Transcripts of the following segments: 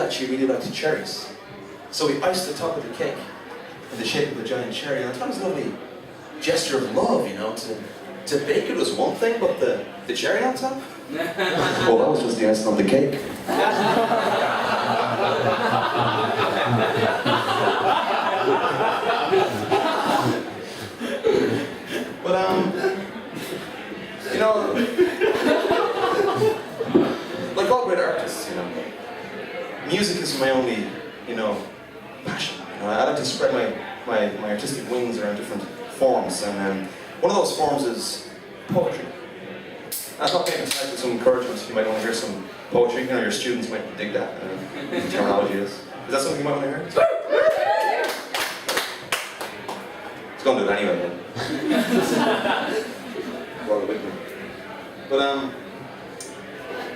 that she really liked cherries. So we iced the top of the cake in the shape of a giant cherry, and I thought it was a lovely gesture of love, you know, to bake it was one thing, but the cherry on top? Well, that was just the icing on the cake. But, you know, like all great artists, you know, music is my only, you know, passion. You know, I like to spread my artistic wings around different forms, and one of those forms is poetry. I thought maybe tonight with some encouragement, you might want to hear some poetry. You know, your students might dig that. Terminology is. Is that something you might want to hear? It's going to do it anyway, then. Well, with me. But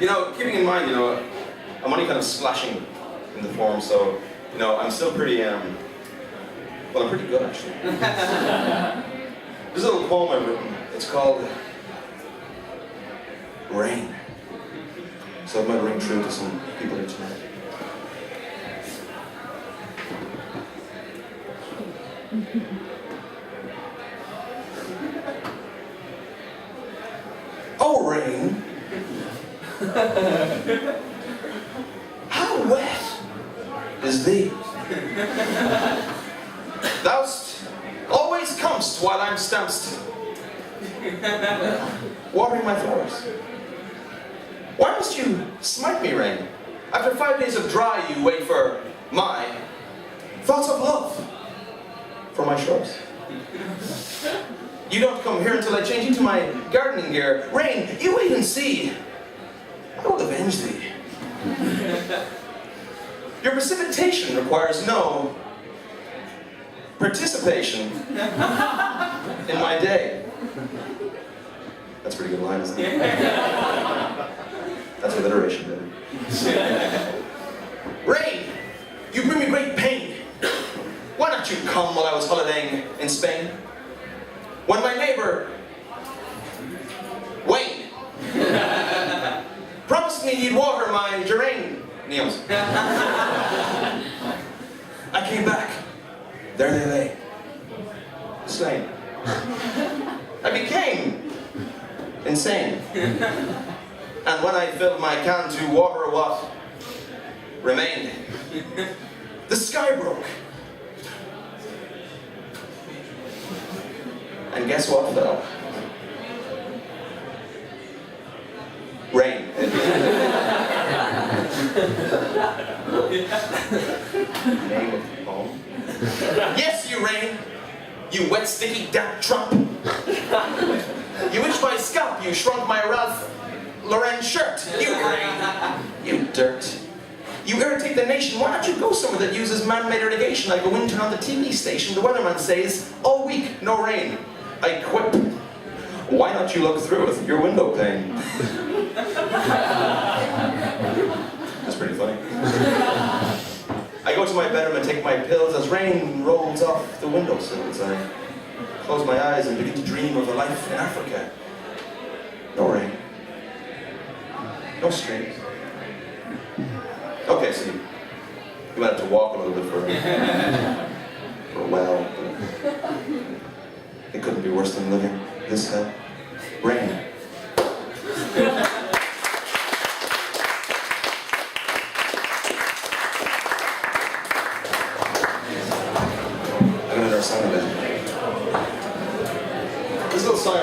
you know, keeping in mind, you know, I'm only kind of splashing in the form, so you know, I'm still pretty well, I'm pretty good actually. There's a little poem I've written. It's called Rain. So it might ring true to some people here tonight. Oh, rain. How wet is thee? Thou always comest while I'm stamped, watering my flowers. Why must you smite me, rain? After 5 days of dry, you wait for my thoughts of love for my shrubs. You don't come here until I change into my gardening gear. Rain, you wait and see. I will avenge thee. Your precipitation requires no participation in my day. That's a pretty good line, isn't it? That's alliteration, baby. Rain, you bring me great pain. Why not you come while I was holidaying in Spain? When my neighbor, Wayne, promised me he'd water my geraniums. I came back. There they lay, slain. I became insane. And when I filled my can to water what remained, the sky broke. And guess what fell? Rain. Name of the poem. Yes, you rain. You wet, sticky, damp trump. You itched my scalp. You shrunk my Ralph Lauren shirt. You rain. You dirt. You irritate the nation. Why don't you go somewhere that uses man-made irrigation like a wind turn on the TV station? The weatherman says, all week, no rain. I quip. Why not you look through with your window pane? That's pretty funny. I go to my bedroom and take my pills as rain rolls off the windowsills. I close my eyes and begin to dream of a life in Africa. No rain. No streams. Okay, so you might have to walk a little bit for a while. It couldn't be worse than living this hell. Rain. I'm gonna do our song a bit. This little song I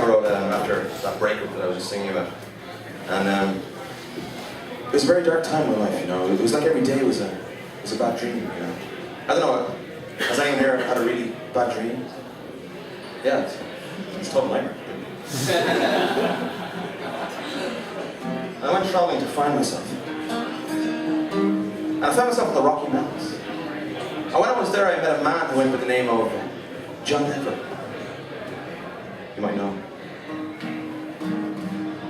wrote after that breakup that I was just singing about. And it was a very dark time in my life, you know. It was like every day was a bad dream, you know. I don't know, has anyone here had a really bad dream? Yeah, it's a total nightmare. I went traveling to find myself. And I found myself in the Rocky Mountains. And when I was there, I met a man who went by the name of John Heffernan. You might know.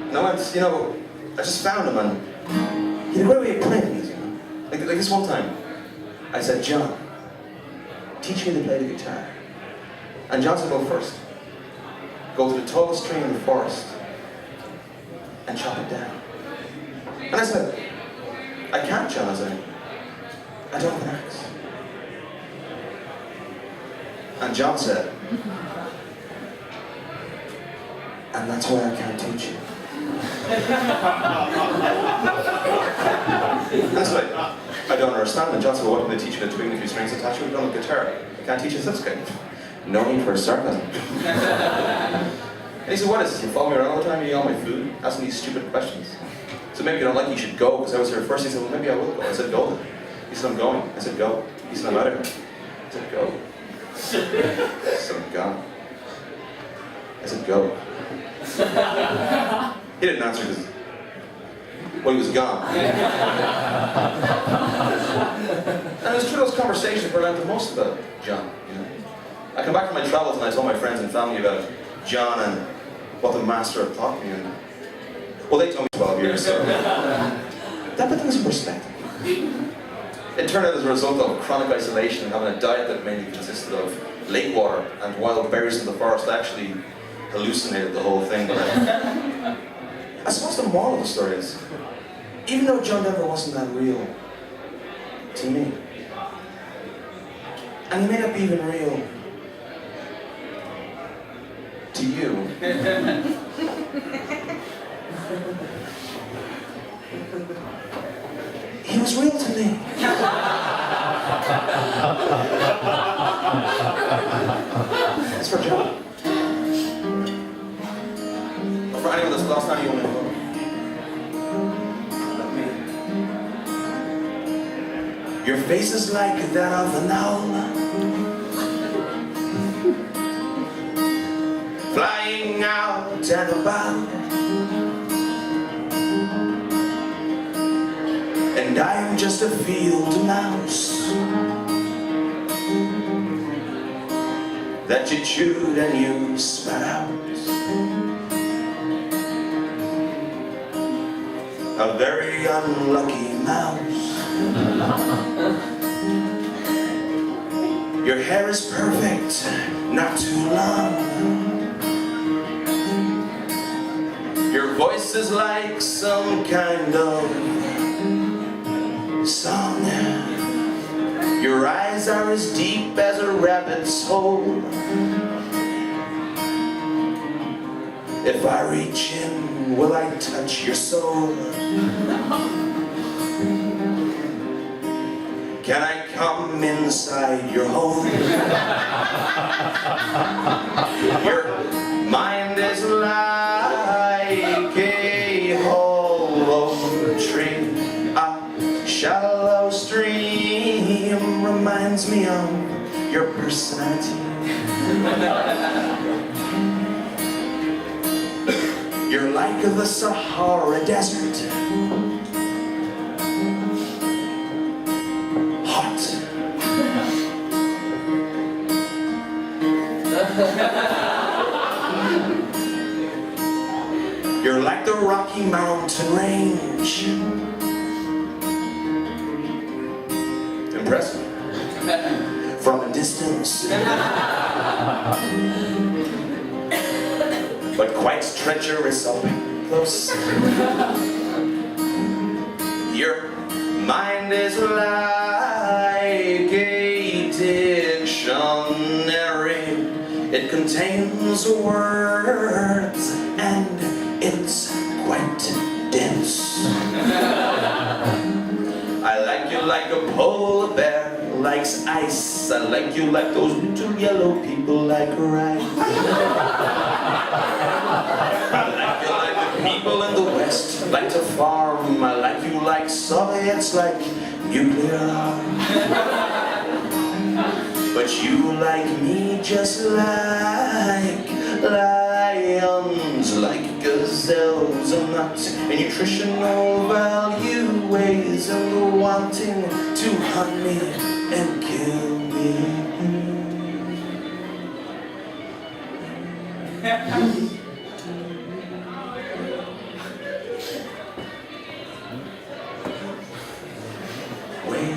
And I went, you know, I just found him, and he had a great way of playing music, you know. Like this one time, I said, John, teach me to play the guitar. And John said, go first. Go to the tallest tree in the forest and chop it down. And I said, I can't, John. I said, I don't have an axe. And John said, and that's why I can't teach you. That's like, I don't understand. And John said, well, what can they teach you? A twig and a few strings attached to it on a guitar. I can't teach you this guy. No need for sarcasm. And he said, what is this? You follow me around all the time, you eat all my food, asking these stupid questions. So maybe you don't like me, you should go, because I was here first. He said, well, maybe I will go. I said, go then. He said, I'm going. I said, go. He said, I'm out of here. I said, go. I said, I'm gone. I said, go. He didn't answer because, well, he was gone. And it was through those conversations where I learned the most about John. You know? I come back from my travels and I told my friends and family about John and what the master had taught me. And, well, they told me 12 years, so that put things in perspective. It turned out as a result of chronic isolation and having a diet that mainly consisted of lake water and wild berries in the forest. I actually hallucinated the whole thing. But I suppose the moral of the story is, even though John Denver wasn't that real to me, and he may not be even real to you, he was real to me. That's for John. Or for anyone that's lost anyone in the world. Like me. Your face is like that of an owl, flying out and about. And I'm just a field mouse that you chewed and you spat out. A very unlucky mouse. Your hair is perfect, not too long. Your voice is like some kind of song. Your eyes are as deep as a rabbit's hole. If I reach in, will I touch your soul? Can I come inside your home? Your mind is like a hollow tree. Shallow stream reminds me of your personality. You're like the Sahara Desert, hot. You're like the Rocky Mountain Range. Impressive. From a distance. But quite treacherous up close. Your mind is like a dictionary. It contains words and it's quite dense. I like you like a polar bear likes ice. I like you like those little yellow people like rice. I like you like the people in the West like to farm. I like you like Soviets like nuclear arms. But you like me just like lions, like gazelles, and not a nutritional value weighs in the wanting to hunt me and kill me. Wait.